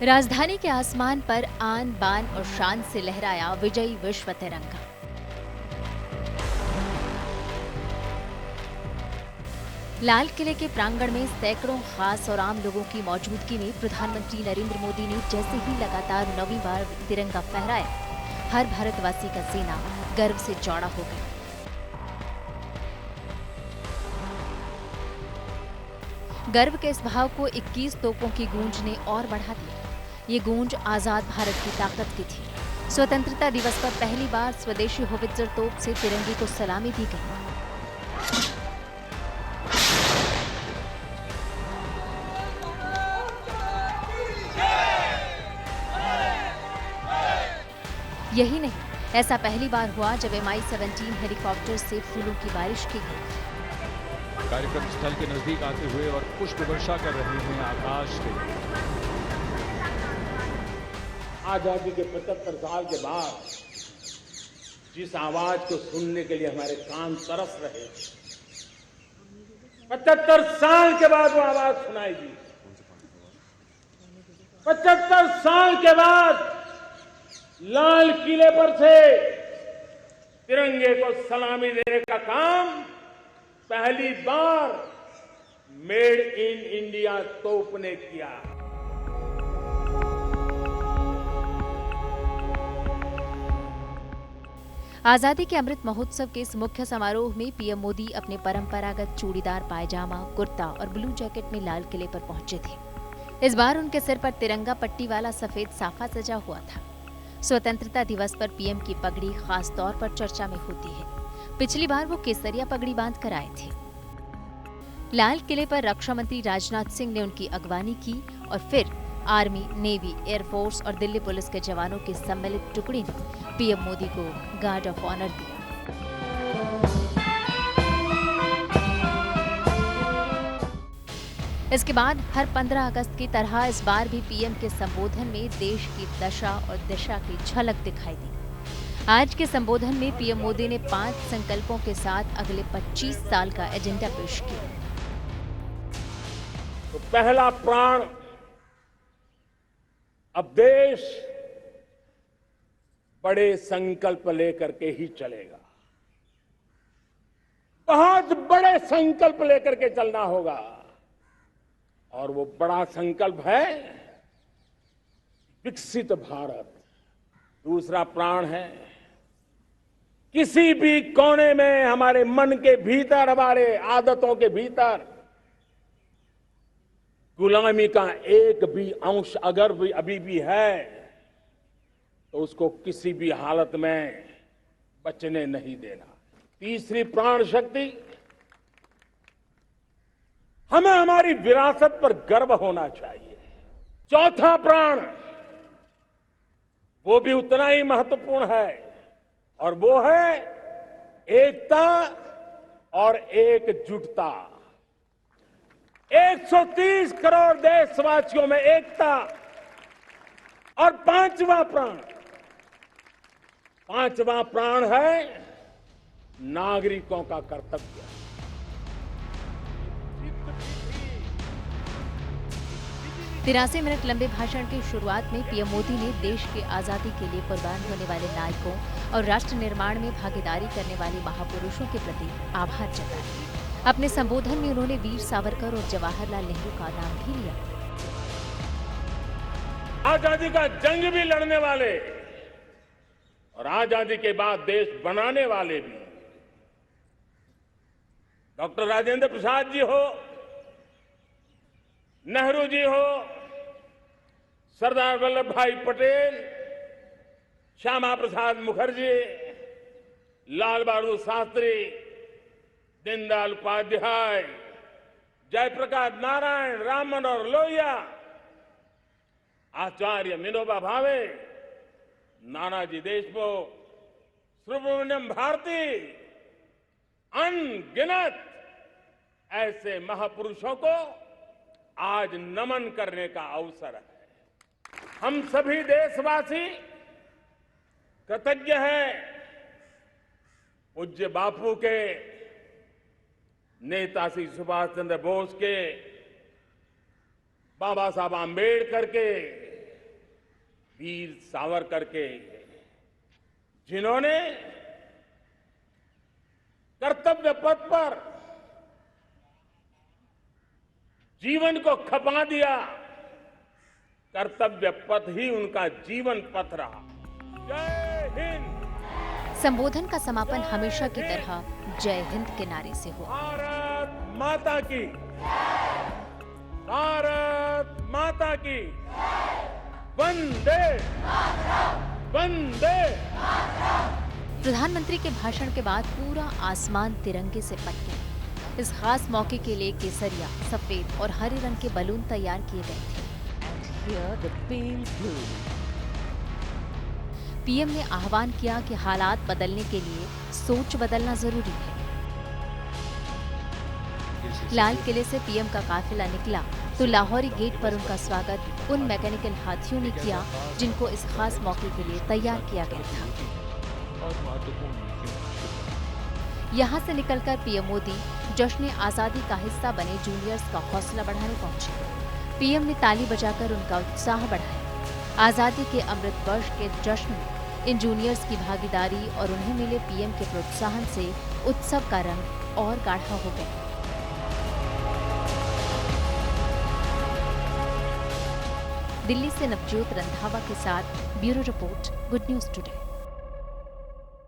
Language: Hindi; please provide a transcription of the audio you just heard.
राजधानी के आसमान पर आन बान और शान से लहराया विजयी विश्व तिरंगा। लाल किले के प्रांगण में सैकड़ों खास और आम लोगों की मौजूदगी में प्रधानमंत्री नरेंद्र मोदी ने जैसे ही लगातार 9वीं बार तिरंगा फहराया, हर भारतवासी का सीना गर्व से चौड़ा हो गया। गर्व के इस भाव को 21 तोपों की गूंज ने और बढ़ा दिया। ये गूंज आजाद भारत की ताकत की थी। स्वतंत्रता दिवस पर पहली बार स्वदेशी होवित्जर तोप से तिरंगे को सलामी दी गई। यही नहीं, ऐसा पहली बार हुआ जब MI-17 हेलीकॉप्टर से फूलों की बारिश की गई। कार्यक्रम स्थल के नजदीक आते हुए और पुष्प वर्षा कर रहे हैं आकाश से। आजादी के 75 साल के बाद जिस आवाज को सुनने के लिए हमारे कान तरस रहे, 75 साल के बाद वो आवाज सुनाई दी। 75 साल के बाद लाल किले पर से तिरंगे को सलामी देने का काम पहली बार मेड इन इंडिया तोप ने किया। आजादी के अमृत महोत्सव के इस मुख्य समारोह में पीएम मोदी अपने परंपरागत चूड़ीदार पायजामा, कुर्ता और ब्लू जैकेट में लाल किले पर पहुंचे थे। इस बार उनके सिर पर तिरंगा पट्टी वाला सफेद साफा सजा हुआ था। स्वतंत्रता दिवस पर पीएम की पगड़ी खास तौर पर चर्चा में होती है। पिछली बार वो केसरिया पगड़ी बांध कर आए थे। लाल किले पर रक्षा मंत्री राजनाथ सिंह ने उनकी अगवानी की और फिर आर्मी, नेवी, एयरफोर्स और दिल्ली पुलिस के जवानों की सम्मिलित टुकड़ी ने पीएम मोदी को गार्ड ऑफ ऑनर दिया। इसके बाद हर 15 अगस्त की तरह इस बार भी पीएम के संबोधन में देश की दशा और दिशा की झलक दिखाई दी। आज के संबोधन में पीएम मोदी ने 5 संकल्पों के साथ अगले 25 साल का एजेंडा पेश किया। तो पहला प्राण, अब देश बड़े संकल्प लेकर के ही चलेगा। बहुत बड़े संकल्प लेकर के चलना होगा और वो बड़ा संकल्प है विकसित भारत। दूसरा प्राण है किसी भी कोने में हमारे मन के भीतर, हमारे आदतों के भीतर गुलामी का एक भी अंश अगर भी अभी भी है तो उसको किसी भी हालत में बचने नहीं देना। तीसरी प्राण शक्ति, हमें हमारी विरासत पर गर्व होना चाहिए। चौथा प्राण, वो भी उतना ही महत्वपूर्ण है और वो है एकता और एकजुटता। 130 करोड़ देशवासियों में एकता। और पांचवा प्राण है नागरिकों का कर्तव्य। 83 मिनट लंबे भाषण की शुरुआत में पीएम मोदी ने देश की आजादी के लिए कुर्बान होने वाले नायकों और राष्ट्र निर्माण में भागीदारी करने वाले महापुरुषों के प्रति आभार जताया। अपने संबोधन में उन्होंने वीर सावरकर और जवाहरलाल नेहरू का नाम भी लिया। आजादी का जंग भी लड़ने वाले और आजादी के बाद देश बनाने वाले भी डॉक्टर राजेंद्र प्रसाद जी हो, नेहरू जी हो, सरदार वल्लभ भाई पटेल, श्यामा प्रसाद मुखर्जी, लाल बहादुर शास्त्री, दीनदयाल उपाध्याय, जयप्रकाश नारायण, राम मनोहर लोहिया, आचार्य विनोबा भावे, नानाजी देशमुख, सुब्रमण्यम भारती, अनगिनत ऐसे महापुरुषों को आज नमन करने का अवसर है। हम सभी देशवासी कृतज्ञ हैं पूज्य बापू के, नेताजी सुभाष चंद्र बोस के, बाबा साहब आंबेडकर के, वीर सावरकर के, जिन्होंने कर्तव्य पथ पर जीवन को खपा दिया। कर्तव्य पथ ही उनका जीवन पथ रहा। जय हिंद। संबोधन का समापन हमेशा की तरह जय हिंद के नारे से हुआ। भारत माता की, भारत माता की, वंदे वंदे। प्रधानमंत्री के भाषण के बाद पूरा आसमान तिरंगे से पट गया। इस खास मौके के लिए केसरिया, सफेद और हरे रंग के बलून तैयार किए गए थे। पीएम ने आह्वान किया कि हालात बदलने के लिए सोच बदलना जरूरी है। लाल किले से पीएम का काफिला निकला तो लाहौरी गेट पर उनका स्वागत उन मैकेनिकल हाथियों ने किया जिनको इस खास मौके के लिए तैयार किया गया था। यहाँ से निकलकर पीएम मोदी जश्न आजादी का हिस्सा बने जूनियर्स का हौसला बढ़ाने पहुंचे। पीएम ने ताली बजाकर उनका उत्साह बढ़ाया। आजादी के अमृत वर्ष के जश्न में इन जूनियर्स की भागीदारी और उन्हें मिले पीएम के प्रोत्साहन से उत्सव का रंग और गाढ़ा हो गया। दिल्ली से नवजोत रंधावा के साथ bureau report, good news today.